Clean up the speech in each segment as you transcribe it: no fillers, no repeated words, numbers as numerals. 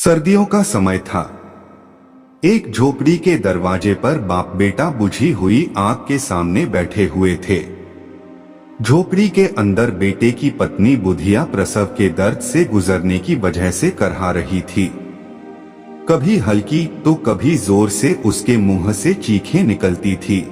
सर्दियों का समय था। एक झोपड़ी के दरवाजे पर बाप बेटा बुझी हुई आग के सामने बैठे हुए थे। झोपड़ी के अंदर बेटे की पत्नी बुधिया प्रसव के दर्द से गुजरने की वजह से करहा रही थी। कभी हल्की तो कभी जोर से उसके मुंह से चीखें निकलती थी।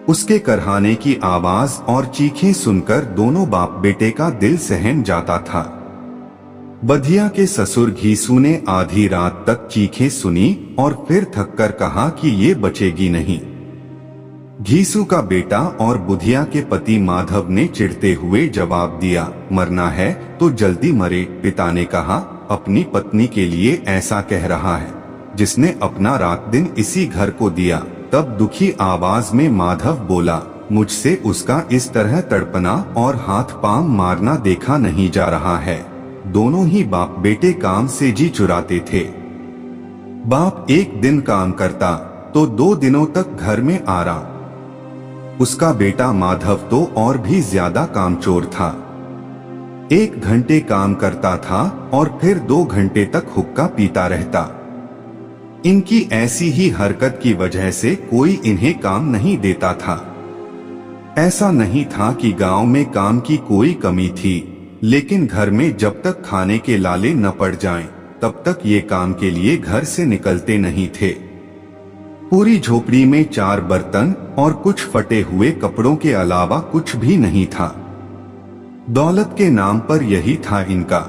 उसके करहाने की आवाज और चीखें सुनकर दोनों बाप बेटे का दिल सहम जाता था। बधिया के ससुर घीसू ने आधी रात तक चीखें सुनी और फिर थककर कहा कि ये बचेगी नहीं। घीसू का बेटा और बुधिया के पति माधव ने चिढ़ते हुए जवाब दिया, मरना है तो जल्दी मरे। पिता ने कहा, अपनी पत्नी के लिए ऐसा कह रहा है जिसने अपना रात दिन इसी घर को दिया। तब दुखी आवाज में माधव बोला, मुझसे उसका इस तरह तड़पना और हाथ पांव मारना देखा नहीं जा रहा है। दोनों ही बाप बेटे काम से जी चुराते थे। बाप एक दिन काम करता तो 2 दिनों तक घर में आराम। उसका बेटा माधव तो और भी ज्यादा कामचोर था। 1 घंटे काम करता था और फिर 2 घंटे तक हुक्का पीता रहता। इनकी ऐसी ही हरकत की वजह से कोई इन्हें काम नहीं देता था। ऐसा नहीं था कि गांव में काम की कोई कमी थी, लेकिन घर में जब तक खाने के लाले न पड़ जाएं, तब तक ये काम के लिए घर से निकलते नहीं थे। पूरी झोपड़ी में 4 बर्तन और कुछ फटे हुए कपड़ों के अलावा कुछ भी नहीं था। दौलत के नाम पर यही था इनका।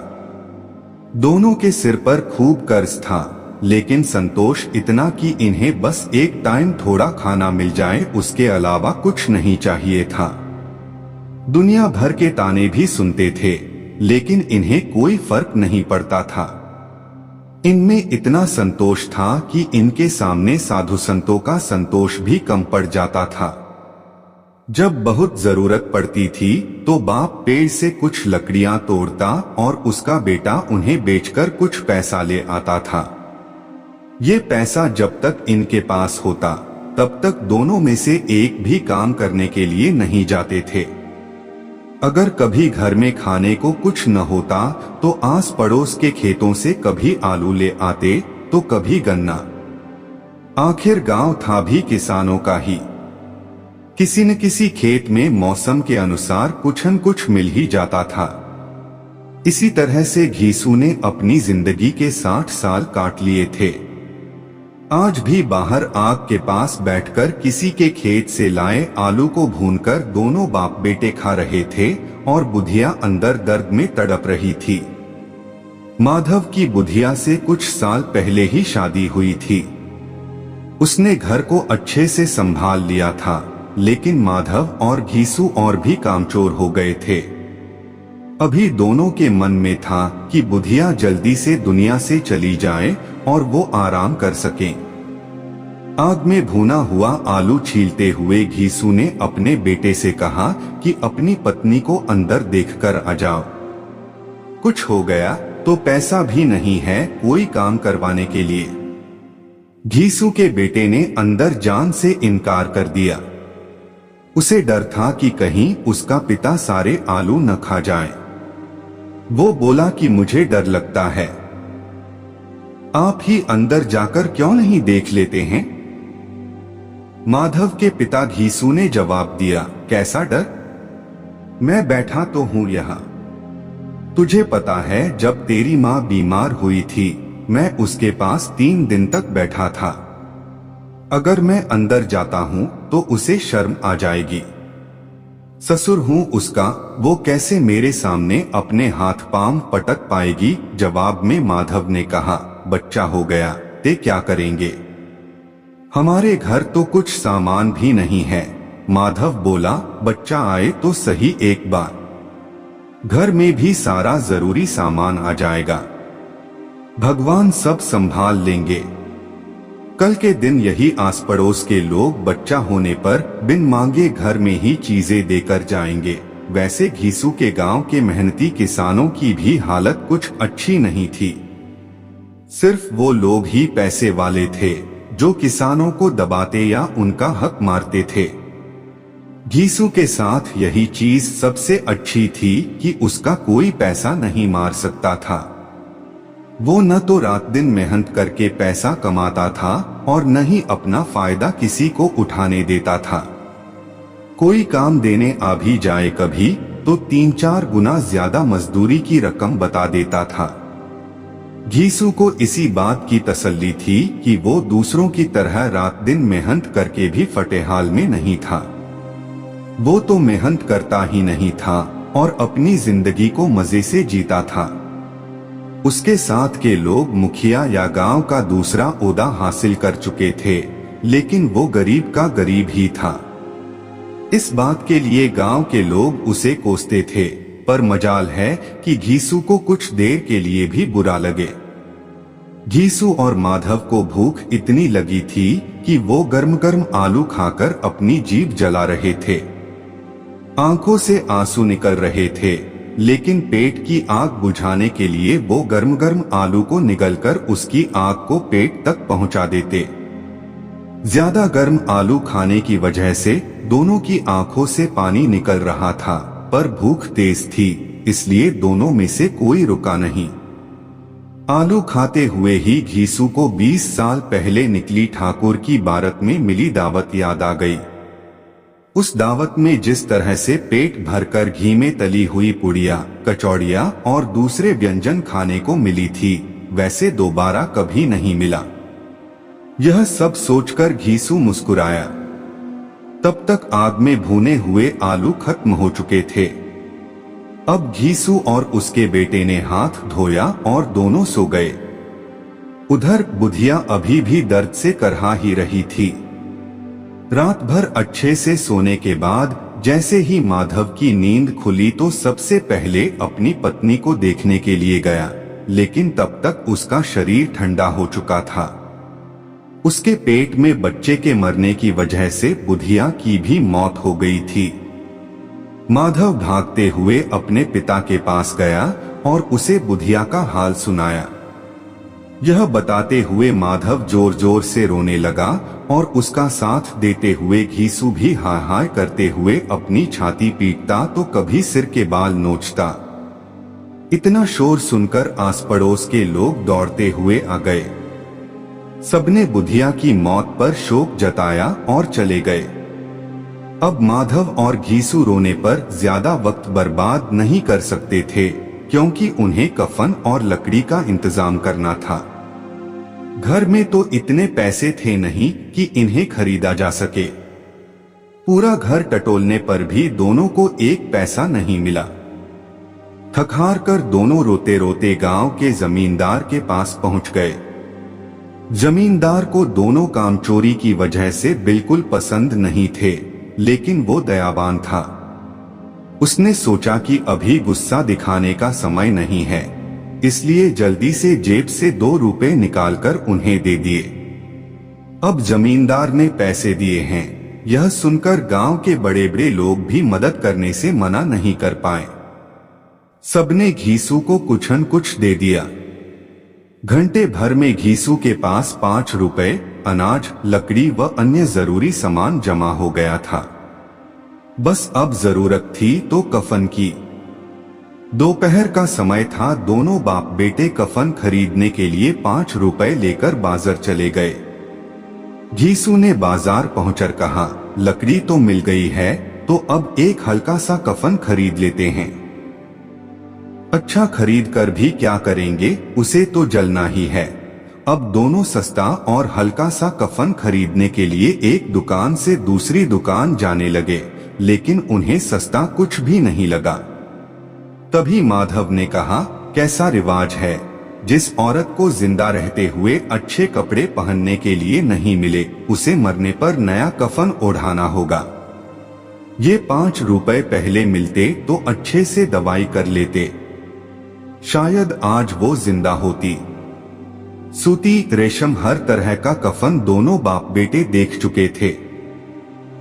दोनों के सिर पर खूब कर्ज था, लेकिन संतोष इतना कि इन्हें बस एक टाइम थोड़ा खाना मिल जाए, उसके अलावा कुछ नहीं चाहिए था। दुनिया भर के ताने भी सुनते थे, लेकिन इन्हें कोई फर्क नहीं पड़ता था। इनमें इतना संतोष था कि इनके सामने साधु संतों का संतोष भी कम पड़ जाता था। जब बहुत जरूरत पड़ती थी तो बाप पेड़ से कुछ लकड़ियां तोड़ता और उसका बेटा उन्हें बेचकर कुछ पैसा ले आता था। ये पैसा जब तक इनके पास होता तब तक दोनों में से एक भी काम करने के लिए नहीं जाते थे। अगर कभी घर में खाने को कुछ न होता तो आस पड़ोस के खेतों से कभी आलू ले आते तो कभी गन्ना। आखिर गांव था भी किसानों का ही। किसी न किसी खेत में मौसम के अनुसार कुछ न कुछ मिल ही जाता था। इसी तरह से घीसू ने अपनी जिंदगी के 60 साल काट लिए थे। आज भी बाहर आग के पास बैठकर किसी के खेत से लाए आलू को भूनकर दोनों बाप बेटे खा रहे थे और बुधिया अंदर दर्द में तड़प रही थी। माधव की बुधिया से कुछ साल पहले ही शादी हुई थी। उसने घर को अच्छे से संभाल लिया था, लेकिन माधव और घीसू और भी कामचोर हो गए थे। अभी दोनों के मन में था कि बुधिया जल्दी से दुनिया से चली जाए और वो आराम कर सकें। आग में भुना हुआ आलू छीलते हुए घीसू ने अपने बेटे से कहा कि अपनी पत्नी को अंदर देखकर आ जाओ। कुछ हो गया तो पैसा भी नहीं है कोई काम करवाने के लिए। घीसू के बेटे ने अंदर जान से इनकार कर दिया। उसे डर था कि कहीं उसका पिता सारे आलू न खा जाए। वो बोला कि मुझे डर लगता है, आप ही अंदर जाकर क्यों नहीं देख लेते हैं? माधव के पिता घीसू ने जवाब दिया, कैसा डर? मैं बैठा तो हूं यहाँ। तुझे पता है जब तेरी माँ बीमार हुई थी मैं उसके पास 3 दिन तक बैठा था। अगर मैं अंदर जाता हूं तो उसे शर्म आ जाएगी। ससुर हूं उसका, वो कैसे मेरे सामने अपने हाथ पांव पटक पाएगी? जवाब में माधव ने कहा, बच्चा हो गया ते क्या करेंगे? हमारे घर तो कुछ सामान भी नहीं है। माधव बोला, बच्चा आए तो सही एक बार, घर में भी सारा जरूरी सामान आ जाएगा। भगवान सब संभाल लेंगे। कल के दिन यही आस पड़ोस के लोग बच्चा होने पर बिन मांगे घर में ही चीजें देकर जाएंगे। वैसे घीसू के गांव के मेहनती किसानों की भी हालत कुछ अच्छी नहीं थी। सिर्फ वो लोग ही पैसे वाले थे जो किसानों को दबाते या उनका हक मारते थे। घीसू के साथ यही चीज सबसे अच्छी थी कि उसका कोई पैसा नहीं मार सकता था। वो न तो रात दिन मेहनत करके पैसा कमाता था और न ही अपना फायदा किसी को उठाने देता था। कोई काम देने आ भी जाए कभी तो 3-4 गुना ज्यादा मजदूरी की रकम बता देता था। घीसू को इसी बात की तसल्ली थी कि वो दूसरों की तरह रात दिन मेहनत करके भी फटेहाल में नहीं था। वो तो मेहनत करता ही नहीं था और अपनी जिंदगी को मजे से जीता था। उसके साथ के लोग मुखिया या गांव का दूसरा ओहदा हासिल कर चुके थे, लेकिन वो गरीब का गरीब ही था। इस बात के लिए गांव के लोग उसे कोसते थे, पर मजाल है कि घीसू को कुछ देर के लिए भी बुरा लगे। घीसू और माधव को भूख इतनी लगी थी कि वो गर्म गर्म आलू खाकर अपनी जीभ जला रहे थे। आंखों से आंसू निकल रहे थे, लेकिन पेट की आग बुझाने के लिए वो गर्म गर्म आलू को निगलकर उसकी आग को पेट तक पहुंचा देते। ज्यादा गर्म आलू खाने की वजह से दोनों की आंखों से पानी निकल रहा था, पर भूख तेज थी, इसलिए दोनों में से कोई रुका नहीं। आलू खाते हुए ही घीसू को 20 साल पहले निकली ठाकुर की बारात में मिली दावत याद आ गई। उस दावत में जिस तरह से पेट भरकर घी में तली हुई पुड़िया, कचौड़ियाँ और दूसरे व्यंजन खाने को मिली थी, वैसे दोबारा कभी नहीं मिला। यह सब सोचकर घीसू मुस्कुराया। तब तक आग में भुने हुए आलू खत्म हो चुके थे। अब घीसू और उसके बेटे ने हाथ धोया और दोनों सो गए। उधर बुधिया अभी भी दर्द से करहा ही रही थी। रात भर अच्छे से सोने के बाद जैसे ही माधव की नींद खुली तो सबसे पहले अपनी पत्नी को देखने के लिए गया, लेकिन तब तक उसका शरीर ठंडा हो चुका था। उसके पेट में बच्चे के मरने की वजह से बुधिया की भी मौत हो गई थी। माधव भागते हुए अपने पिता के पास गया और उसे बुधिया का हाल सुनाया। यह बताते हुए माधव जोर जोर से रोने लगा और उसका साथ देते हुए घीसू भी हाय हाय करते हुए अपनी छाती पीटता तो कभी सिर के बाल नोचता। इतना शोर सुनकर आस पड़ोस के लोग दौड़ते हुए आ गए। सबने बुधिया की मौत पर शोक जताया और चले गए। अब माधव और घीसू रोने पर ज्यादा वक्त बर्बाद नहीं कर सकते थे, क्योंकि उन्हें कफन और लकड़ी का इंतजाम करना था। घर में तो इतने पैसे थे नहीं कि इन्हें खरीदा जा सके। पूरा घर टटोलने पर भी दोनों को एक पैसा नहीं मिला। थक-हार कर दोनों रोते रोते गांव के जमींदार के पास पहुंच गए। जमींदार को दोनों काम चोरी की वजह से बिल्कुल पसंद नहीं थे, लेकिन वो दयावान था। उसने सोचा कि अभी गुस्सा दिखाने का समय नहीं है, इसलिए जल्दी से जेब से 2 रुपए निकालकर उन्हें दे दिए। अब जमींदार ने पैसे दिए हैं, यह सुनकर गांव के बड़े बड़े लोग भी मदद करने से मना नहीं कर पाए। सबने घीसू को कुछ न कुछ दे दिया। घंटे भर में घीसू के पास 5 रुपए, अनाज, लकड़ी व अन्य जरूरी सामान जमा हो गया था। बस अब जरूरत थी तो कफन की। दोपहर का समय था। दोनों बाप बेटे कफन खरीदने के लिए 5 रुपए लेकर बाजार चले गए। घीसू ने बाजार पहुंचकर कहा, लकड़ी तो मिल गई है, तो अब एक हल्का सा कफन खरीद लेते हैं। अच्छा खरीद कर भी क्या करेंगे, उसे तो जलना ही है। अब दोनों सस्ता और हल्का सा कफन खरीदने के लिए एक दुकान से दूसरी दुकान जाने लगे, लेकिन उन्हें सस्ता कुछ भी नहीं लगा। तभी माधव ने कहा, कैसा रिवाज है, जिस औरत को जिंदा रहते हुए अच्छे कपड़े पहनने के लिए नहीं मिले, उसे मरने पर नया कफन ओढ़ाना होगा। ये 5 रुपए पहले मिलते तो अच्छे से दवाई कर लेते, शायद आज वो जिंदा होती। सूती, रेशम, हर तरह का कफन दोनों बाप बेटे देख चुके थे।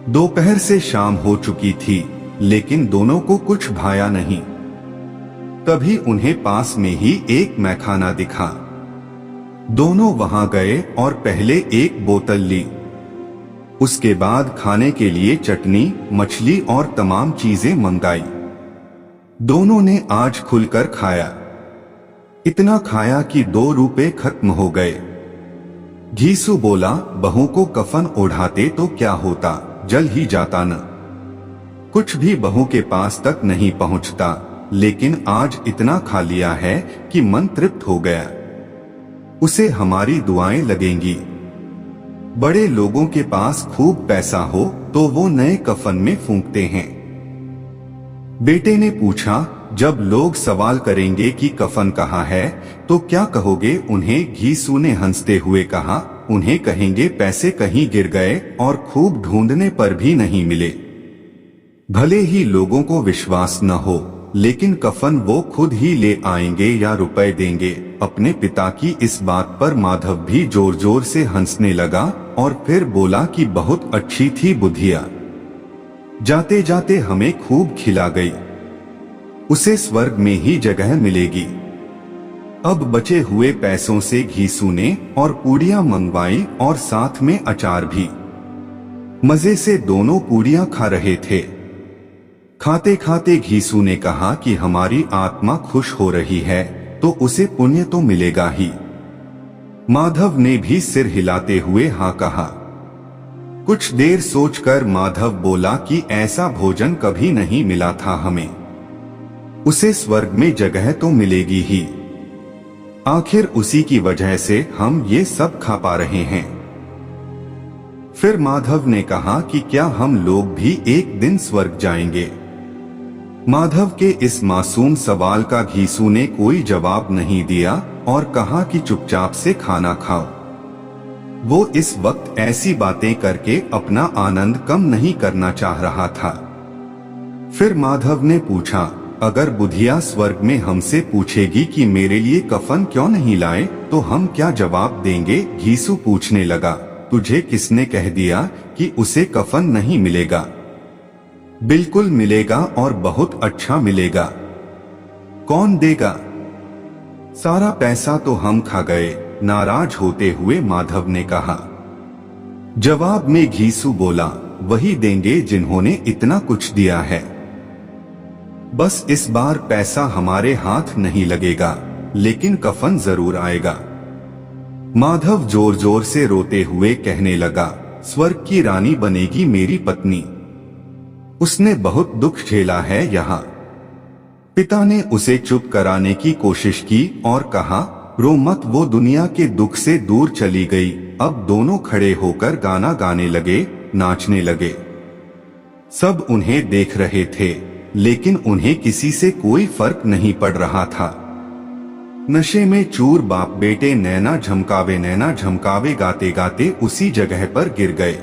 दोपहर से शाम हो चुकी थी, लेकिन दोनों को कुछ भाया नहीं। तभी उन्हें पास में ही एक मैखाना दिखा। दोनों वहां गए और पहले एक बोतल ली। उसके बाद खाने के लिए चटनी, मछली और तमाम चीजें मंगाई। दोनों ने आज खुलकर खाया। इतना खाया कि 2 रुपए खत्म हो गए। घीसू बोला, बहू को कफन ओढ़ाते तो क्या होता, जल ही जाता न। कुछ भी बहू के पास तक नहीं पहुंचता, लेकिन आज इतना खा लिया है कि मन तृप्त हो गया। उसे हमारी दुआएं लगेंगी। बड़े लोगों के पास खूब पैसा हो तो वो नए कफन में फूंकते हैं। बेटे ने पूछा, जब लोग सवाल करेंगे कि कफन कहाँ है तो क्या कहोगे उन्हें? घीसू ने हंसते हुए कहा, उन्हें कहेंगे पैसे कहीं गिर गए और खूब ढूंढने पर भी नहीं मिले। भले ही लोगों को विश्वास न हो, लेकिन कफन वो खुद ही ले आएंगे या रुपए देंगे। अपने पिता की इस बात पर माधव भी जोर जोर से हंसने लगा और फिर बोला कि बहुत अच्छी थी बुधिया, जाते जाते हमें खूब खिला गई। उसे स्वर्ग में ही जगह मिलेगी। अब बचे हुए पैसों से घीसू ने और पूड़ियां मंगवाई और साथ में अचार भी। मजे से दोनों पूड़ियां खा रहे थे। खाते खाते घीसू ने कहा कि हमारी आत्मा खुश हो रही है तो उसे पुण्य तो मिलेगा ही। माधव ने भी सिर हिलाते हुए हाँ कहा। कुछ देर सोचकर माधव बोला कि ऐसा भोजन कभी नहीं मिला था हमें, उसे स्वर्ग में जगह तो मिलेगी ही। आखिर उसी की वजह से हम ये सब खा पा रहे हैं। फिर माधव ने कहा कि क्या हम लोग भी एक दिन स्वर्ग जाएंगे? माधव के इस मासूम सवाल का घीसू ने कोई जवाब नहीं दिया और कहा कि चुपचाप से खाना खाओ। वो इस वक्त ऐसी बातें करके अपना आनंद कम नहीं करना चाह रहा था। फिर माधव ने पूछा, अगर बुधिया स्वर्ग में हमसे पूछेगी कि मेरे लिए कफन क्यों नहीं लाए तो हम क्या जवाब देंगे? घीसू पूछने लगा, तुझे किसने कह दिया कि उसे कफन नहीं मिलेगा? बिल्कुल मिलेगा और बहुत अच्छा मिलेगा। कौन देगा? सारा पैसा तो हम खा गए, नाराज होते हुए माधव ने कहा। जवाब में घीसू बोला, वही देंगे जिन्होंने इतना कुछ दिया है। बस इस बार पैसा हमारे हाथ नहीं लगेगा, लेकिन कफन जरूर आएगा। माधव जोर जोर से रोते हुए कहने लगा, स्वर्ग की रानी बनेगी मेरी पत्नी। उसने बहुत दुख झेला है यहाँ। पिता ने उसे चुप कराने की कोशिश की और कहा, रो मत, वो दुनिया के दुख से दूर चली गई। अब दोनों खड़े होकर गाना गाने लगे, नाचने लगे। सब उन्हें देख रहे थे, लेकिन उन्हें किसी से कोई फर्क नहीं पड़ रहा था। नशे में चूर बाप बेटे नैना झमकावे गाते गाते उसी जगह पर गिर गए।